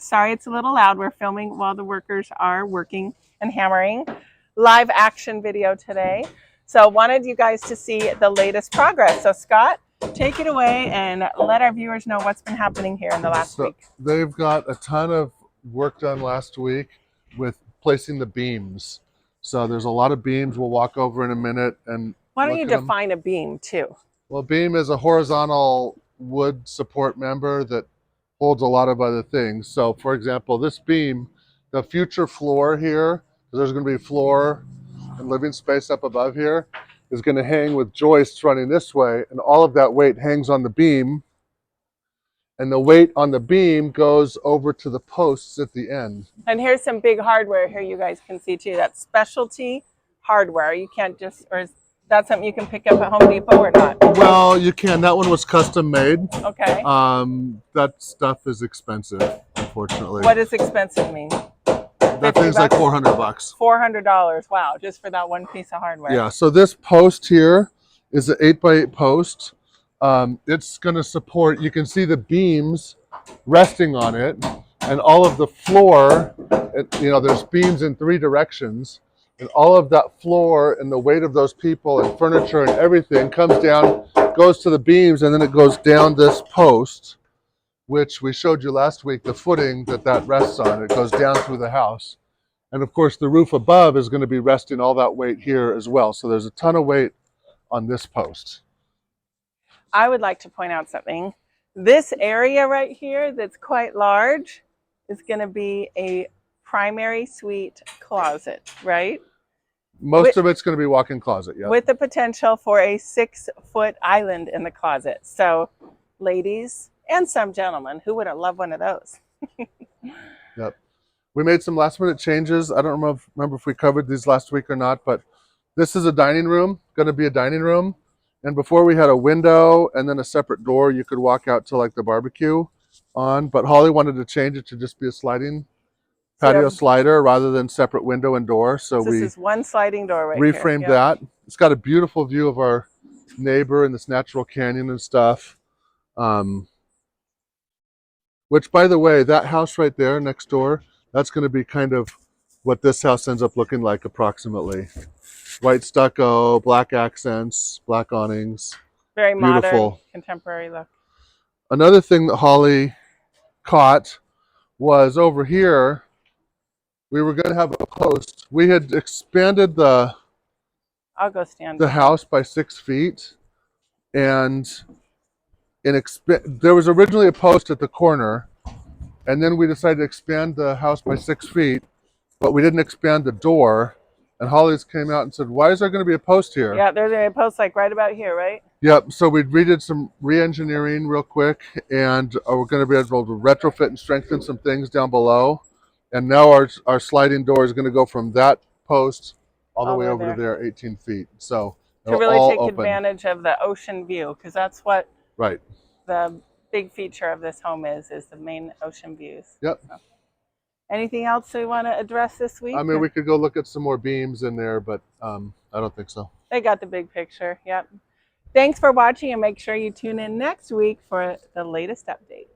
Sorry it's a little loud. We're filming while the workers are working and hammering. Live action video today. So wanted you guys to see the latest progress. So Scott, take it away and let our viewers know what's been happening here in the last week. They've got a ton of work done last week with placing the beams. So there's a lot of beams we'll walk over in a minute. And why don't you define a beam too? Well, beam is a horizontal wood support member that holds a lot of other things. So for example, this beam, the future floor here, there's going to be floor and living space up above here, is going to hang with joists running this way, and all of that weight hangs on the beam, and the weight on the beam goes over to the posts at the end. And here's some big hardware here you guys can see too. That's specialty hardware. You can't just, or is that something you can pick up at Home Depot or not? Well, you can. That one was custom made. Okay. That stuff is expensive, unfortunately. What does expensive mean? That thing's like $400. $400. Wow, just for that one piece of hardware. Yeah. So this post here is an 8x8 post. It's going to support. You can see the beams resting on it, and all of the floor. There's beams in 3 directions, and all of that floor and the weight of those people and furniture and everything comes down, goes to the beams, and then it goes down this post, which we showed you last week, the footing that rests on. It goes down through the house. And of course, the roof above is going to be resting all that weight here as well. So there's a ton of weight on this post. I would like to point out something. This area right here that's quite large is going to be a primary suite closet, right? Most of it's going to be walk-in closet, yeah. With the potential for a 6-foot island in the closet. So ladies and some gentlemen, who wouldn't love one of those? Yep. We made some last minute changes. I don't remember if we covered these last week or not, but this is a dining room, going to be a dining room. And before we had a window and then a separate door you could walk out to like the barbecue on, but Holly wanted to change it to just be a sliding patio slider rather than separate window and door. So this is one sliding door right reframed here. That. It's got a beautiful view of our neighbor and this natural canyon and stuff. Which, by the way, that house right there next door, that's going to be kind of what this house ends up looking like approximately. White stucco, black accents, black awnings. Very modern, contemporary look. Another thing that Holly caught was over here, we were going to have a post. We had expanded the house by 6 feet, and there was originally a post at the corner, and then we decided to expand the house by 6 feet, but we didn't expand the door. And Holly's came out and said, "Why is there going to be a post here?" Yeah, there's a post like right about here, right? Yep. So we redid some re-engineering real quick, and we're going to be able to retrofit and strengthen some things down below. And now our sliding door is going to go from that post all the way over to there, 18 feet. So to really take advantage of the ocean view, because that's what the big feature of this home is the main ocean views. Yep. So. Anything else we want to address this week? I mean, we could go look at some more beams in there, but I don't think so. They got the big picture. Yep. Thanks for watching, and make sure you tune in next week for the latest update.